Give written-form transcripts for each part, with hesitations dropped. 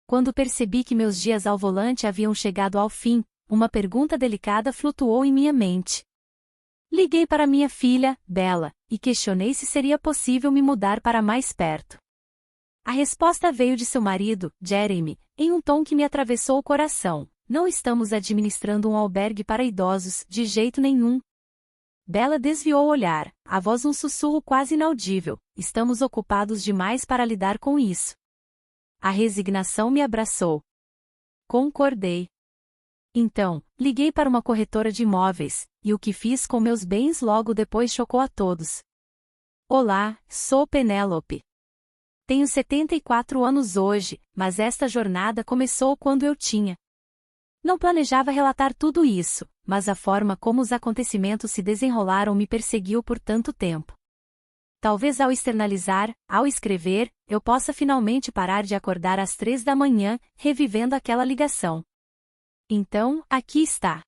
Quando percebi que meus dias ao volante haviam chegado ao fim, uma pergunta delicada flutuou em minha mente. Liguei para minha filha, Bella, e questionei se seria possível me mudar para mais perto. A resposta veio de seu marido, Jeremy, em um tom que me atravessou o coração. Não estamos administrando um albergue para idosos, de jeito nenhum. Bella desviou o olhar, a voz um sussurro quase inaudível. Estamos ocupados demais para lidar com isso. A resignação me abraçou. Concordei. Então, liguei para uma corretora de imóveis, e o que fiz com meus bens logo depois chocou a todos. Olá, sou Penélope. Tenho 74 anos hoje, mas esta jornada começou quando eu tinha. Não planejava relatar tudo isso, mas a forma como os acontecimentos se desenrolaram me perseguiu por tanto tempo. Talvez ao externalizar, ao escrever, eu possa finalmente parar de acordar às 3 da manhã, revivendo aquela ligação. Então, aqui está.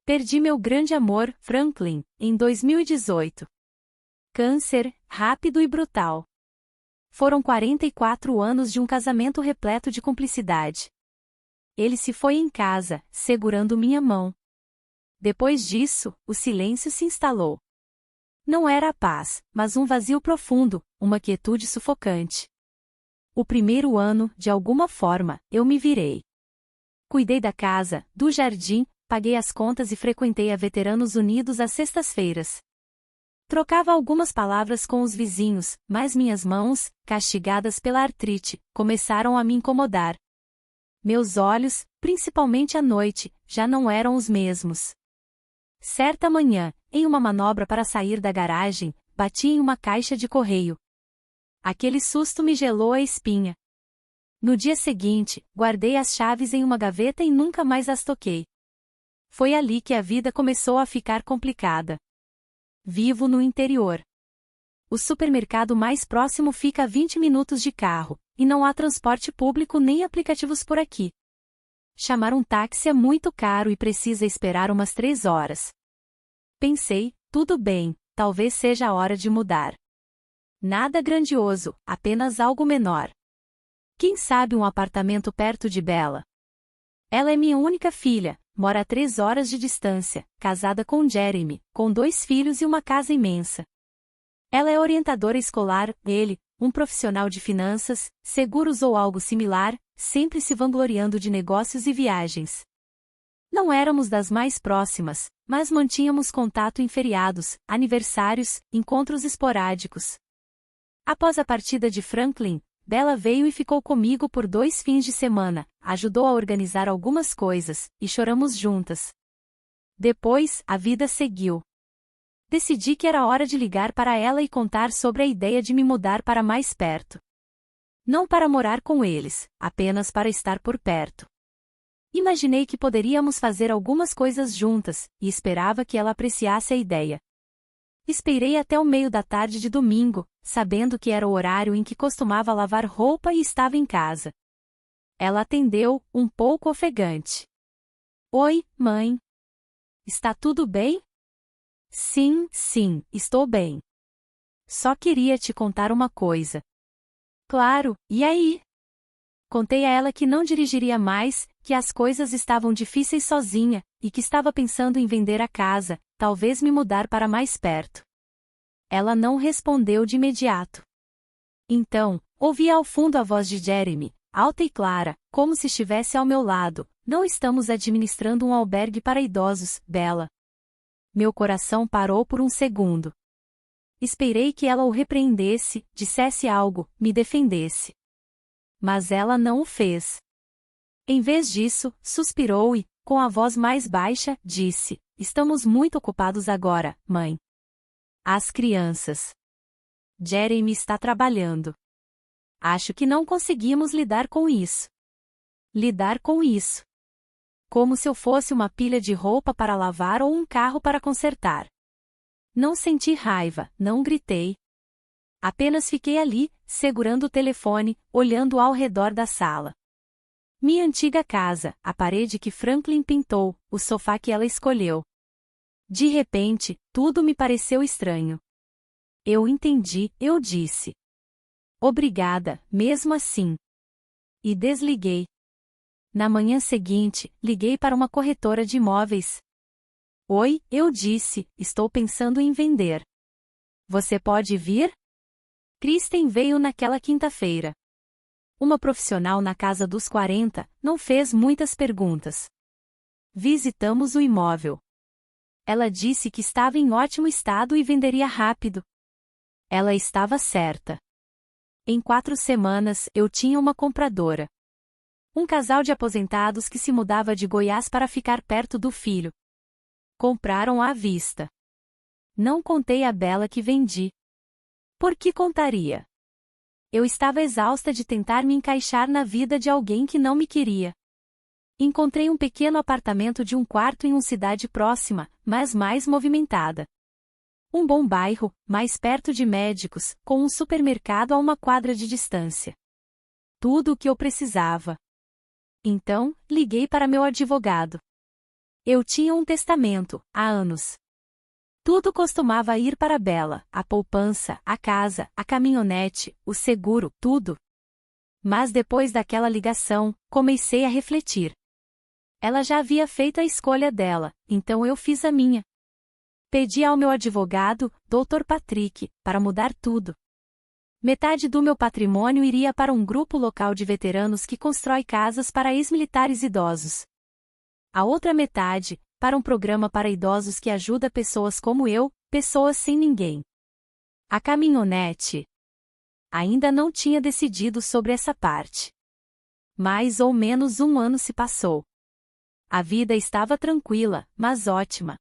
Perdi meu grande amor, Franklin, em 2018. Câncer, rápido e brutal. Foram 44 anos de um casamento repleto de cumplicidade. Ele se foi em casa, segurando minha mão. Depois disso, o silêncio se instalou. Não era a paz, mas um vazio profundo, uma quietude sufocante. O primeiro ano, de alguma forma, eu me virei. Cuidei da casa, do jardim, paguei as contas e frequentei a Veteranos Unidos às sextas-feiras. Trocava algumas palavras com os vizinhos, mas minhas mãos, castigadas pela artrite, começaram a me incomodar. Meus olhos, principalmente à noite, já não eram os mesmos. Certa manhã, em uma manobra para sair da garagem, bati em uma caixa de correio. Aquele susto me gelou a espinha. No dia seguinte, guardei as chaves em uma gaveta e nunca mais as toquei. Foi ali que a vida começou a ficar complicada. Vivo no interior. O supermercado mais próximo fica a 20 minutos de carro, e não há transporte público nem aplicativos por aqui. Chamar um táxi é muito caro e precisa esperar umas 3 horas. Pensei, tudo bem, talvez seja a hora de mudar. Nada grandioso, apenas algo menor. Quem sabe um apartamento perto de Bella? Ela é minha única filha, mora a 3 horas de distância, casada com Jeremy, com 2 filhos e uma casa imensa. Ela é orientadora escolar, ele, um profissional de finanças, seguros ou algo similar, sempre se vangloriando de negócios e viagens. Não éramos das mais próximas, mas mantínhamos contato em feriados, aniversários, encontros esporádicos. Após a partida de Franklin, Bella veio e ficou comigo por 2 fins de semana, ajudou a organizar algumas coisas, e choramos juntas. Depois, a vida seguiu. Decidi que era hora de ligar para ela e contar sobre a ideia de me mudar para mais perto. Não para morar com eles, apenas para estar por perto. Imaginei que poderíamos fazer algumas coisas juntas, e esperava que ela apreciasse a ideia. Esperei até o meio da tarde de domingo, sabendo que era o horário em que costumava lavar roupa e estava em casa. Ela atendeu, um pouco ofegante. Oi, mãe. Está tudo bem? Sim, estou bem. Só queria te contar uma coisa. Claro, e aí? Contei a ela que não dirigiria mais, que as coisas estavam difíceis sozinha, e que estava pensando em vender a casa, talvez me mudar para mais perto. Ela não respondeu de imediato. Então, ouvi ao fundo a voz de Jeremy, alta e clara, como se estivesse ao meu lado. Não estamos administrando um albergue para idosos, Bella. Meu coração parou por um segundo. Esperei que ela o repreendesse, dissesse algo, me defendesse. Mas ela não o fez. Em vez disso, suspirou e, com a voz mais baixa, disse: Estamos muito ocupados agora, mãe. As crianças. Jeremy está trabalhando. Acho que não conseguimos lidar com isso. Lidar com isso. Como se eu fosse uma pilha de roupa para lavar ou um carro para consertar. Não senti raiva, não gritei. Apenas fiquei ali, segurando o telefone, olhando ao redor da sala. Minha antiga casa, a parede que Franklin pintou, o sofá que ela escolheu. De repente, tudo me pareceu estranho. Eu entendi, eu disse. Obrigada, mesmo assim. E desliguei. Na manhã seguinte, liguei para uma corretora de imóveis. Oi, eu disse, estou pensando em vender. Você pode vir? Kristen veio naquela quinta-feira. Uma profissional na casa dos 40, não fez muitas perguntas. Visitamos o imóvel. Ela disse que estava em ótimo estado e venderia rápido. Ela estava certa. Em 4 semanas, eu tinha uma compradora. Um casal de aposentados que se mudava de Goiás para ficar perto do filho. Compraram à vista. Não contei a Bela que vendi. Por que contaria? Eu estava exausta de tentar me encaixar na vida de alguém que não me queria. Encontrei um pequeno apartamento de 1 quarto em uma cidade próxima, mas mais movimentada. Um bom bairro, mais perto de médicos, com um supermercado a 1 quadra de distância. Tudo o que eu precisava. Então, liguei para meu advogado. Eu tinha um testamento, há anos. Tudo costumava ir para Bela, a poupança, a casa, a caminhonete, o seguro, tudo. Mas depois daquela ligação, comecei a refletir. Ela já havia feito a escolha dela, então eu fiz a minha. Pedi ao meu advogado, Dr. Patrick, para mudar tudo. Metade do meu patrimônio iria para um grupo local de veteranos que constrói casas para ex-militares idosos. A outra metade, para um programa para idosos que ajuda pessoas como eu, pessoas sem ninguém. A caminhonete. Ainda não tinha decidido sobre essa parte. Mais ou menos 1 ano se passou. A vida estava tranquila, mas ótima.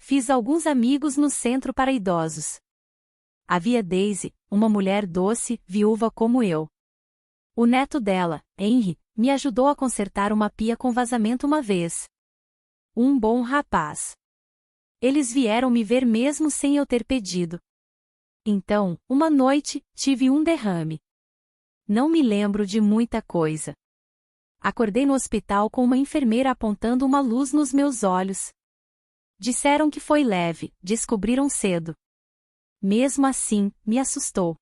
Fiz alguns amigos no centro para idosos. Havia Daisy, uma mulher doce, viúva como eu. O neto dela, Henry, me ajudou a consertar uma pia com vazamento uma vez. Um bom rapaz. Eles vieram me ver mesmo sem eu ter pedido. Então, uma noite, tive um derrame. Não me lembro de muita coisa. Acordei no hospital com uma enfermeira apontando uma luz nos meus olhos. Disseram que foi leve, descobriram cedo. Mesmo assim, me assustou.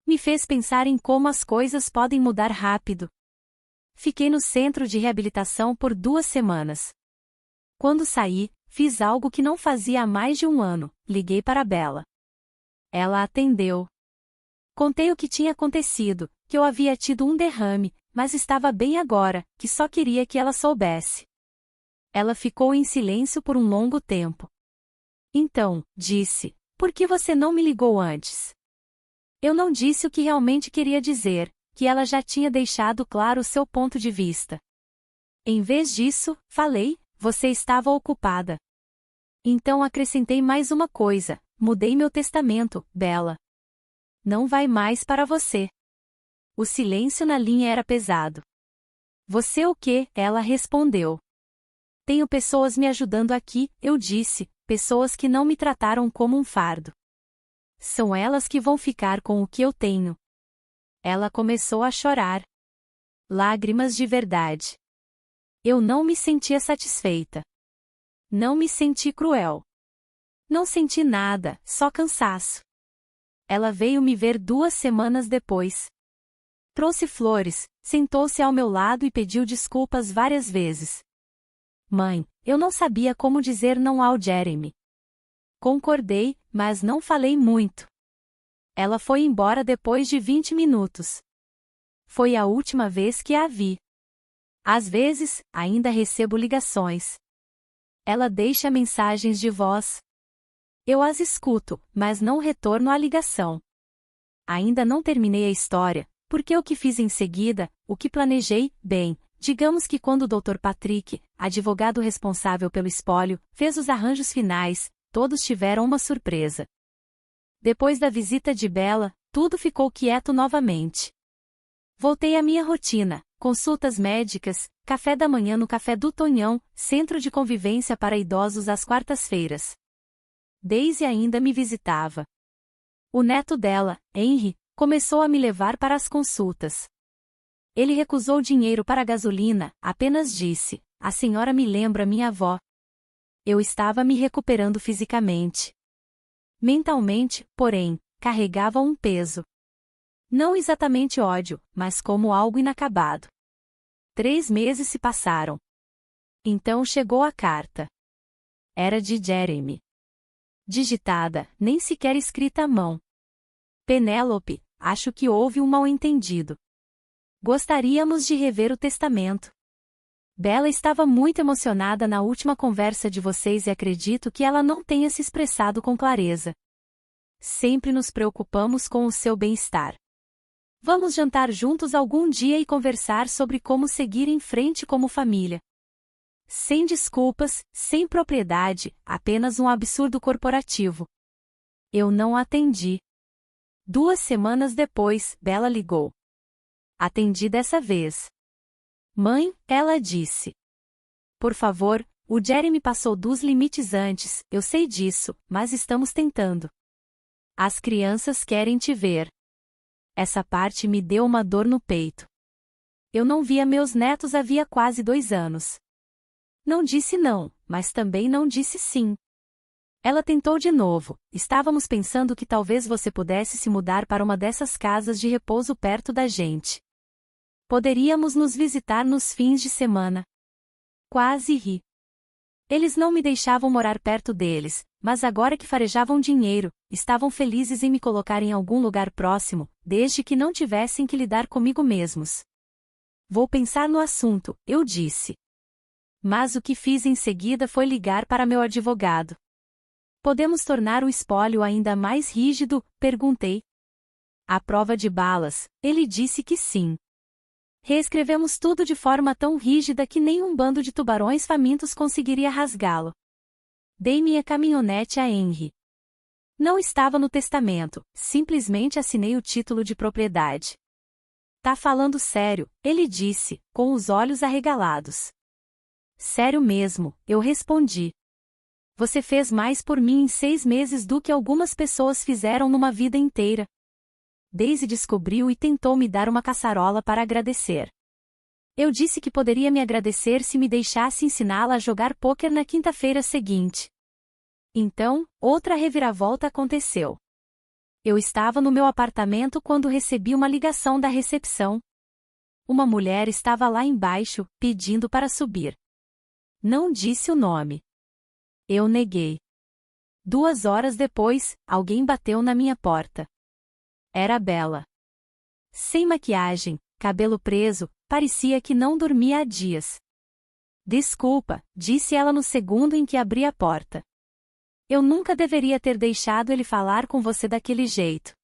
Me fez pensar em como as coisas podem mudar rápido. Fiquei no centro de reabilitação por 2 semanas. Quando saí, fiz algo que não fazia há mais de 1 ano, liguei para a Bela. Ela atendeu. Contei o que tinha acontecido, que eu havia tido um derrame, mas estava bem agora, que só queria que ela soubesse. Ela ficou em silêncio por um longo tempo. Então, disse, por que você não me ligou antes? Eu não disse o que realmente queria dizer, que ela já tinha deixado claro o seu ponto de vista. Em vez disso, falei, você estava ocupada. Então acrescentei mais uma coisa, mudei meu testamento, Bela. Não vai mais para você. O silêncio na linha era pesado. Você o quê? Ela respondeu. Tenho pessoas me ajudando aqui, eu disse, pessoas que não me trataram como um fardo. São elas que vão ficar com o que eu tenho. Ela começou a chorar. Lágrimas de verdade. Eu não me sentia satisfeita. Não me senti cruel. Não senti nada, só cansaço. Ela veio me ver 2 semanas depois. Trouxe flores, sentou-se ao meu lado e pediu desculpas várias vezes. Mãe, eu não sabia como dizer não ao Jeremy. Concordei, mas não falei muito. Ela foi embora depois de 20 minutos. Foi a última vez que a vi. Às vezes, ainda recebo ligações. Ela deixa mensagens de voz. Eu as escuto, mas não retorno a ligação. Ainda não terminei a história, porque o que fiz em seguida, o que planejei, bem, digamos que quando o Dr. Patrick, advogado responsável pelo espólio, fez os arranjos finais, todos tiveram uma surpresa. Depois da visita de Bela, tudo ficou quieto novamente. Voltei à minha rotina, consultas médicas, café da manhã no Café do Tonhão, centro de convivência para idosos às quartas-feiras. Daisy ainda me visitava. O neto dela, Henry, começou a me levar para as consultas. Ele recusou dinheiro para a gasolina, apenas disse, a senhora me lembra minha avó. Eu estava me recuperando fisicamente. Mentalmente, porém, carregava um peso. Não exatamente ódio, mas como algo inacabado. 3 meses se passaram. Então chegou a carta. Era de Jeremy. Digitada, nem sequer escrita à mão. Penélope, acho que houve um mal-entendido. Gostaríamos de rever o testamento. Bella estava muito emocionada na última conversa de vocês e acredito que ela não tenha se expressado com clareza. Sempre nos preocupamos com o seu bem-estar. Vamos jantar juntos algum dia e conversar sobre como seguir em frente como família. Sem desculpas, sem propriedade, apenas um absurdo corporativo. Eu não atendi. 2 semanas depois, Bella ligou. Atendi dessa vez. Mãe, ela disse. Por favor, o Jeremy passou dos limites antes, eu sei disso, mas estamos tentando. As crianças querem te ver. Essa parte me deu uma dor no peito. Eu não via meus netos havia quase 2 anos. Não disse não, mas também não disse sim. Ela tentou de novo. Estávamos pensando que talvez você pudesse se mudar para uma dessas casas de repouso perto da gente. Poderíamos nos visitar nos fins de semana. Quase ri. Eles não me deixavam morar perto deles, mas agora que farejavam dinheiro, estavam felizes em me colocar em algum lugar próximo, desde que não tivessem que lidar comigo mesmos. Vou pensar no assunto, eu disse. Mas o que fiz em seguida foi ligar para meu advogado. Podemos tornar o espólio ainda mais rígido? Perguntei. À prova de balas, ele disse que sim. Reescrevemos tudo de forma tão rígida que nem um bando de tubarões famintos conseguiria rasgá-lo. Dei minha caminhonete a Henry. Não estava no testamento, simplesmente assinei o título de propriedade. Tá falando sério, ele disse, com os olhos arregalados. Sério mesmo, eu respondi. Você fez mais por mim em 6 meses do que algumas pessoas fizeram numa vida inteira. Daisy descobriu e tentou me dar uma caçarola para agradecer. Eu disse que poderia me agradecer se me deixasse ensiná-la a jogar pôquer na quinta-feira seguinte. Então, outra reviravolta aconteceu. Eu estava no meu apartamento quando recebi uma ligação da recepção. Uma mulher estava lá embaixo, pedindo para subir. Não disse o nome. Eu neguei. 2 horas depois, alguém bateu na minha porta. Era Bella. Sem maquiagem, cabelo preso, parecia que não dormia há dias. Desculpa, disse ela no segundo em que abri a porta. Eu nunca deveria ter deixado ele falar com você daquele jeito.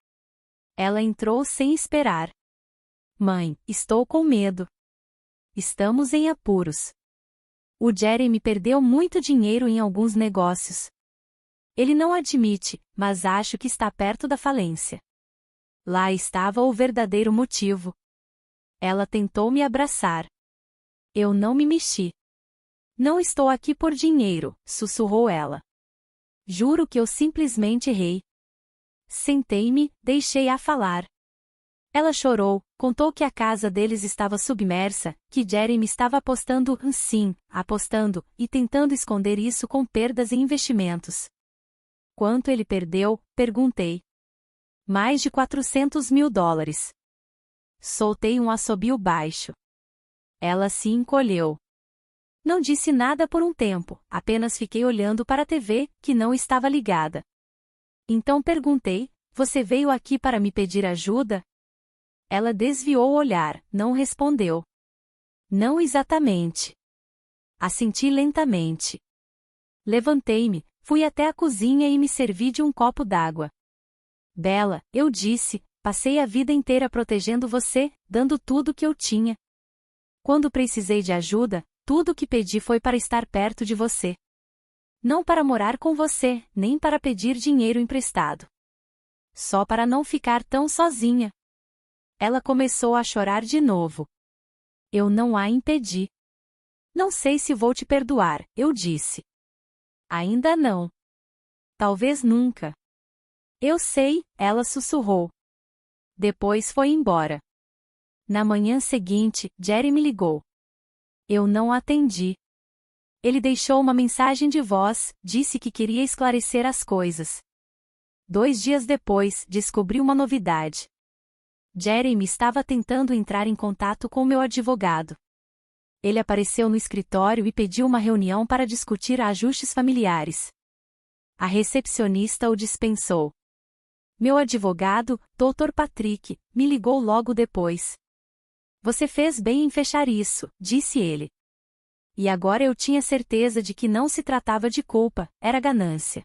Ela entrou sem esperar. Mãe, estou com medo. Estamos em apuros. O Jeremy perdeu muito dinheiro em alguns negócios. Ele não admite, mas acho que está perto da falência. Lá estava o verdadeiro motivo. Ela tentou me abraçar. Eu não me mexi. Não estou aqui por dinheiro, sussurrou ela. Juro que eu simplesmente errei. Sentei-me, deixei-a falar. Ela chorou, contou que a casa deles estava submersa, que Jeremy estava apostando, e tentando esconder isso com perdas em investimentos. Quanto ele perdeu? Perguntei. Mais de $400 mil. Soltei um assobio baixo. Ela se encolheu. Não disse nada por um tempo, apenas fiquei olhando para a TV, que não estava ligada. Então perguntei, você veio aqui para me pedir ajuda? Ela desviou o olhar, não respondeu. Não exatamente. Assenti lentamente. Levantei-me, fui até a cozinha e me servi de um copo d'água. Bella, eu disse, passei a vida inteira protegendo você, dando tudo que eu tinha. Quando precisei de ajuda, tudo o que pedi foi para estar perto de você. Não para morar com você, nem para pedir dinheiro emprestado. Só para não ficar tão sozinha. Ela começou a chorar de novo. Eu não a impedi. Não sei se vou te perdoar, eu disse. Ainda não. Talvez nunca. Eu sei, ela sussurrou. Depois foi embora. Na manhã seguinte, Jerry me ligou. Eu não atendi. Ele deixou uma mensagem de voz, disse que queria esclarecer as coisas. 2 dias depois, descobri uma novidade. Jeremy estava tentando entrar em contato com meu advogado. Ele apareceu no escritório e pediu uma reunião para discutir ajustes familiares. A recepcionista o dispensou. Meu advogado, Dr. Patrick, me ligou logo depois. Você fez bem em fechar isso, disse ele. E agora eu tinha certeza de que não se tratava de culpa, era ganância.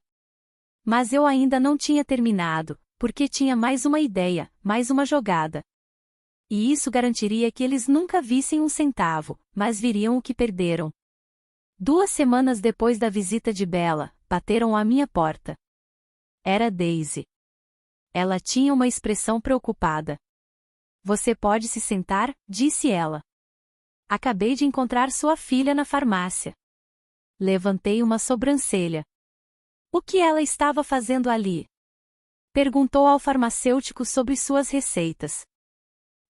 Mas eu ainda não tinha terminado, porque tinha mais uma ideia, mais uma jogada. E isso garantiria que eles nunca vissem um centavo, mas viriam o que perderam. 2 semanas depois da visita de Bella, bateram à minha porta. Era Daisy. Ela tinha uma expressão preocupada. Você pode se sentar, disse ela. Acabei de encontrar sua filha na farmácia. Levantei uma sobrancelha. O que ela estava fazendo ali? Perguntou ao farmacêutico sobre suas receitas.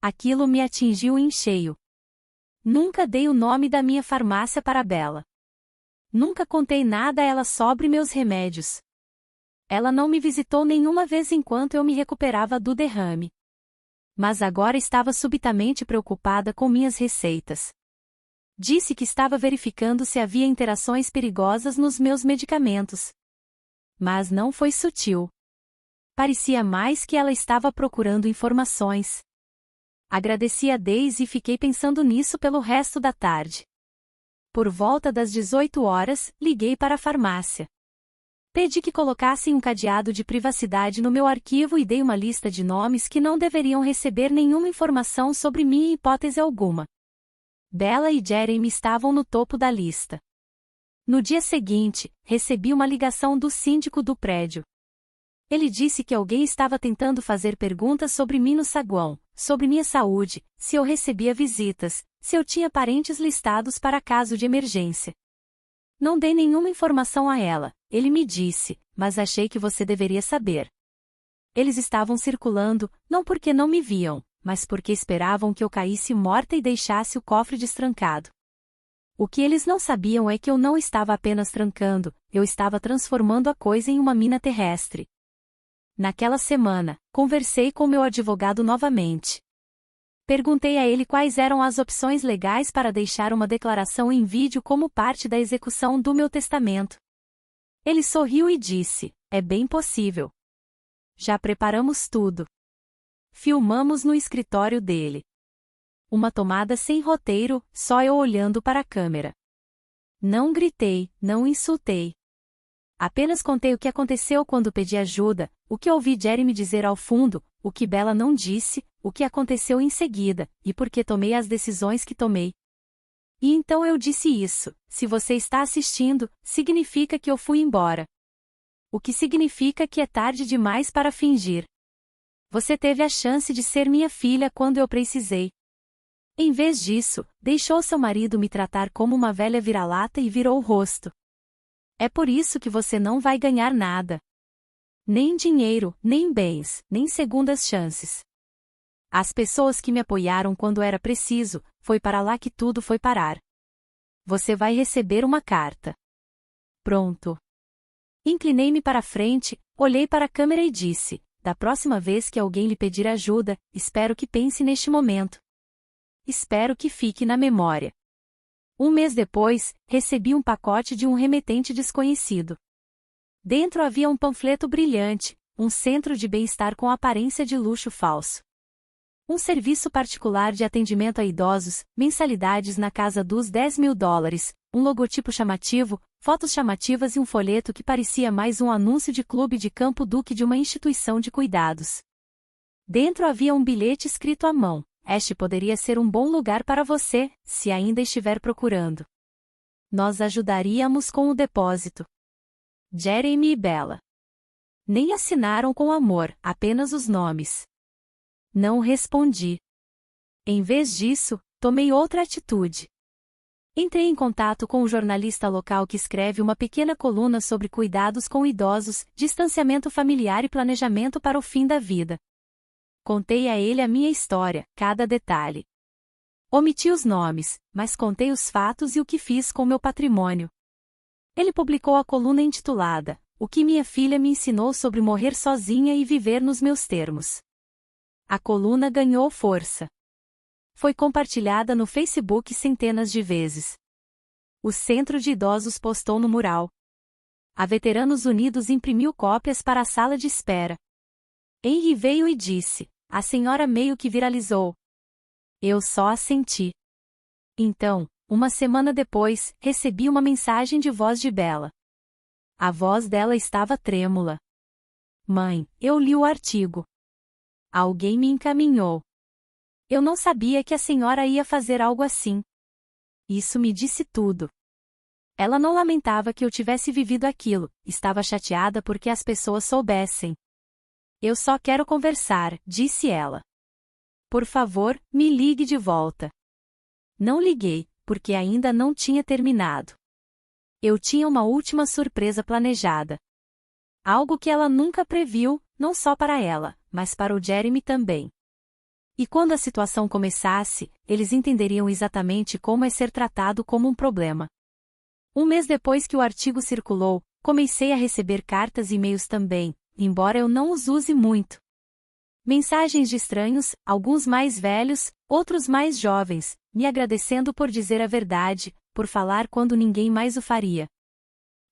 Aquilo me atingiu em cheio. Nunca dei o nome da minha farmácia para Bella. Nunca contei nada a ela sobre meus remédios. Ela não me visitou nenhuma vez enquanto eu me recuperava do derrame. Mas agora estava subitamente preocupada com minhas receitas. Disse que estava verificando se havia interações perigosas nos meus medicamentos. Mas não foi sutil. Parecia mais que ela estava procurando informações. Agradeci a Daisy e fiquei pensando nisso pelo resto da tarde. Por volta das 18 horas, liguei para a farmácia. Pedi que colocassem um cadeado de privacidade no meu arquivo e dei uma lista de nomes que não deveriam receber nenhuma informação sobre mim em hipótese alguma. Bella e Jeremy estavam no topo da lista. No dia seguinte, recebi uma ligação do síndico do prédio. Ele disse que alguém estava tentando fazer perguntas sobre mim no saguão, sobre minha saúde, se eu recebia visitas, se eu tinha parentes listados para caso de emergência. Não dei nenhuma informação a ela, ele me disse, mas achei que você deveria saber. Eles estavam circulando, não porque não me viam, mas porque esperavam que eu caísse morta e deixasse o cofre destrancado. O que eles não sabiam é que eu não estava apenas trancando, eu estava transformando a coisa em uma mina terrestre. Naquela semana, conversei com meu advogado novamente. Perguntei a ele quais eram as opções legais para deixar uma declaração em vídeo como parte da execução do meu testamento. Ele sorriu e disse, é bem possível. Já preparamos tudo. Filmamos no escritório dele. Uma tomada sem roteiro, só eu olhando para a câmera. Não gritei, não insultei. Apenas contei o que aconteceu quando pedi ajuda, o que ouvi Jeremy dizer ao fundo, o que Bella não disse, o que aconteceu em seguida, e por que tomei as decisões que tomei. E então eu disse isso, se você está assistindo, significa que eu fui embora. O que significa que é tarde demais para fingir. Você teve a chance de ser minha filha quando eu precisei. Em vez disso, deixou seu marido me tratar como uma velha vira-lata e virou o rosto. É por isso que você não vai ganhar nada. Nem dinheiro, nem bens, nem segundas chances. As pessoas que me apoiaram quando era preciso, foi para lá que tudo foi parar. Você vai receber uma carta. Pronto. Inclinei-me para a frente, olhei para a câmera e disse, da próxima vez que alguém lhe pedir ajuda, espero que pense neste momento. Espero que fique na memória. 1 mês depois, recebi um pacote de um remetente desconhecido. Dentro havia um panfleto brilhante, um centro de bem-estar com aparência de luxo falso. Um serviço particular de atendimento a idosos, mensalidades na casa dos $10.000, um logotipo chamativo, fotos chamativas e um folheto que parecia mais um anúncio de clube de campo do que de uma instituição de cuidados. Dentro havia um bilhete escrito à mão. Este poderia ser um bom lugar para você, se ainda estiver procurando. Nós ajudaríamos com o depósito. Jeremy e Bella. Nem assinaram com amor, apenas os nomes. Não respondi. Em vez disso, tomei outra atitude. Entrei em contato com o jornalista local que escreve uma pequena coluna sobre cuidados com idosos, distanciamento familiar e planejamento para o fim da vida. Contei a ele a minha história, cada detalhe. Omiti os nomes, mas contei os fatos e o que fiz com meu patrimônio. Ele publicou a coluna intitulada, O que minha filha me ensinou sobre morrer sozinha e viver nos meus termos. A coluna ganhou força. Foi compartilhada no Facebook centenas de vezes. O Centro de Idosos postou no mural. A Veteranos Unidos imprimiu cópias para a sala de espera. Henry veio e disse: "A senhora meio que viralizou." Eu só assenti. Então, uma semana depois, recebi uma mensagem de voz de Bella. A voz dela estava trêmula. "Mãe, eu li o artigo. Alguém me encaminhou. Eu não sabia que a senhora ia fazer algo assim." Isso me disse tudo. Ela não lamentava que eu tivesse vivido aquilo, estava chateada porque as pessoas soubessem. "Eu só quero conversar", disse ela. "Por favor, me ligue de volta." Não liguei, porque ainda não tinha terminado. Eu tinha uma última surpresa planejada. Algo que ela nunca previu, não só para ela, mas para o Jeremy também. E quando a situação começasse, eles entenderiam exatamente como é ser tratado como um problema. Um mês depois que o artigo circulou, comecei a receber cartas e e-mails também, embora eu não os use muito. Mensagens de estranhos, alguns mais velhos, outros mais jovens, me agradecendo por dizer a verdade, por falar quando ninguém mais o faria.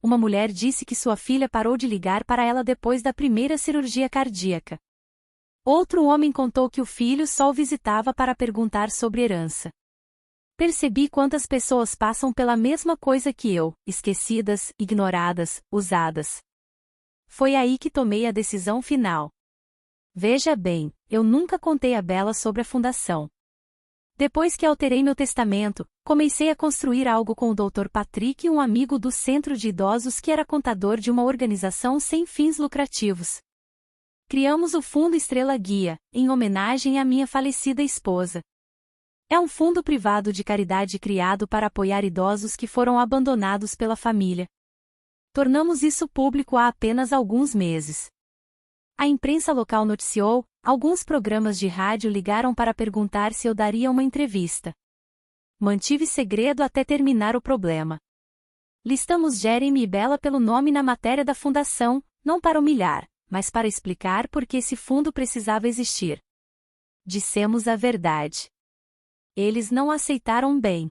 Uma mulher disse que sua filha parou de ligar para ela depois da primeira cirurgia cardíaca. Outro homem contou que o filho só o visitava para perguntar sobre herança. Percebi quantas pessoas passam pela mesma coisa que eu, esquecidas, ignoradas, usadas. Foi aí que tomei a decisão final. Veja bem, eu nunca contei a Bella sobre a fundação. Depois que alterei meu testamento, comecei a construir algo com o Dr. Patrick, um amigo do Centro de Idosos que era contador de uma organização sem fins lucrativos. Criamos o Fundo Estrela Guia, em homenagem à minha falecida esposa. É um fundo privado de caridade criado para apoiar idosos que foram abandonados pela família. Tornamos isso público há apenas alguns meses. A imprensa local noticiou, alguns programas de rádio ligaram para perguntar se eu daria uma entrevista. Mantive segredo até terminar o problema. Listamos Jeremy e Bella pelo nome na matéria da fundação, não para humilhar, mas para explicar por que esse fundo precisava existir. Dissemos a verdade. Eles não aceitaram bem.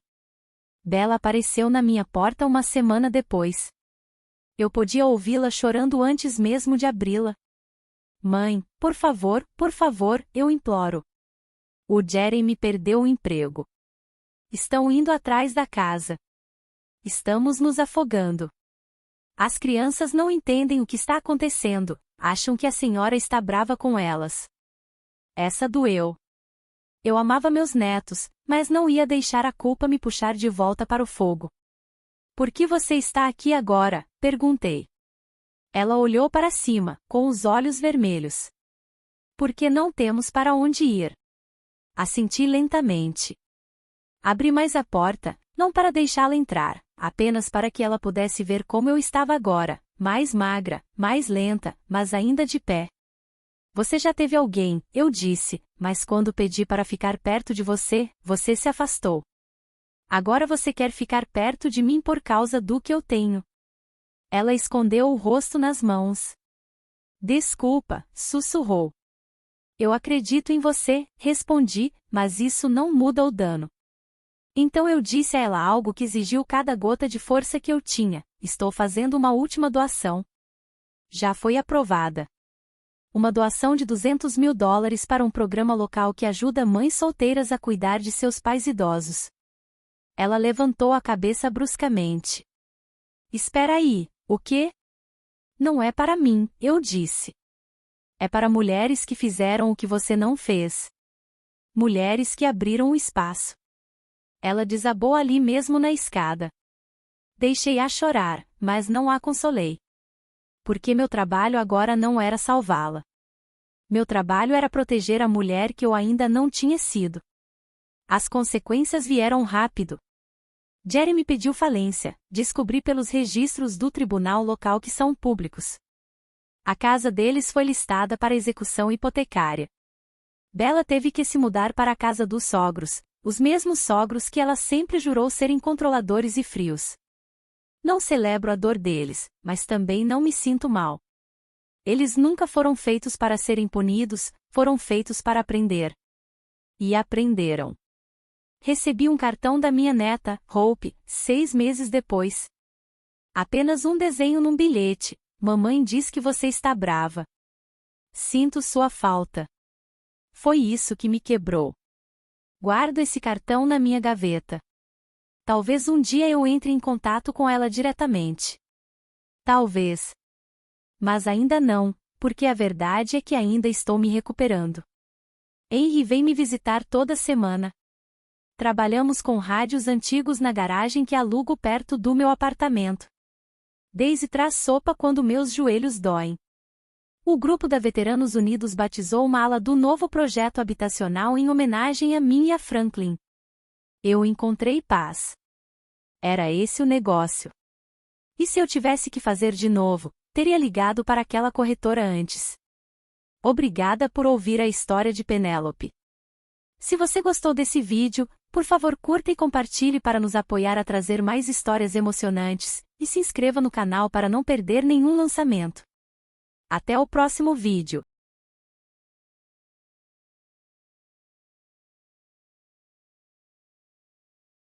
Bella apareceu na minha porta uma semana depois. Eu podia ouvi-la chorando antes mesmo de abri-la. "Mãe, por favor, eu imploro. O Jeremy perdeu o emprego. Estão indo atrás da casa. Estamos nos afogando. As crianças não entendem o que está acontecendo, acham que a senhora está brava com elas." Essa doeu. Eu amava meus netos, mas não ia deixar a culpa me puxar de volta para o fogo. "Por que você está aqui agora?" perguntei. Ela olhou para cima, com os olhos vermelhos. "Porque não temos para onde ir." Assenti lentamente. Abri mais a porta, não para deixá-la entrar, apenas para que ela pudesse ver como eu estava agora, mais magra, mais lenta, mas ainda de pé. "Você já teve alguém", eu disse, "mas quando pedi para ficar perto de você, você se afastou. Agora você quer ficar perto de mim por causa do que eu tenho." Ela escondeu o rosto nas mãos. "Desculpa", sussurrou. "Eu acredito em você", respondi, "mas isso não muda o dano." Então eu disse a ela algo que exigiu cada gota de força que eu tinha: "Estou fazendo uma última doação." Já foi aprovada. Uma doação de $200 mil para um programa local que ajuda mães solteiras a cuidar de seus pais idosos. Ela levantou a cabeça bruscamente. "Espera aí, o quê?" "Não é para mim", eu disse. "É para mulheres que fizeram o que você não fez. Mulheres que abriram o espaço." Ela desabou ali mesmo na escada. Deixei-a chorar, mas não a consolei. Porque meu trabalho agora não era salvá-la. Meu trabalho era proteger a mulher que eu ainda não tinha sido. As consequências vieram rápido. Jeremy pediu falência, descobri pelos registros do tribunal local que são públicos. A casa deles foi listada para execução hipotecária. Bella teve que se mudar para a casa dos sogros, os mesmos sogros que ela sempre jurou serem controladores e frios. Não celebro a dor deles, mas também não me sinto mal. Eles nunca foram feitos para serem punidos, foram feitos para aprender. E aprenderam. Recebi um cartão da minha neta, Hope, 6 meses depois. Apenas um desenho num bilhete. Mamãe diz que você está brava. Sinto sua falta. Foi isso que me quebrou. Guardo esse cartão na minha gaveta. Talvez um dia eu entre em contato com ela diretamente. Talvez. Mas ainda não, porque a verdade é que ainda estou me recuperando. Henry vem me visitar toda semana. Trabalhamos com rádios antigos na garagem que alugo perto do meu apartamento. Daisy traz sopa quando meus joelhos doem. O grupo da Veteranos Unidos batizou uma ala do novo projeto habitacional em homenagem a mim e a Franklin. Eu encontrei paz. Era esse o negócio. E se eu tivesse que fazer de novo, teria ligado para aquela corretora antes. Obrigada por ouvir a história de Penélope. Se você gostou desse vídeo, por favor curta e compartilhe para nos apoiar a trazer mais histórias emocionantes, e se inscreva no canal para não perder nenhum lançamento. Até o próximo vídeo.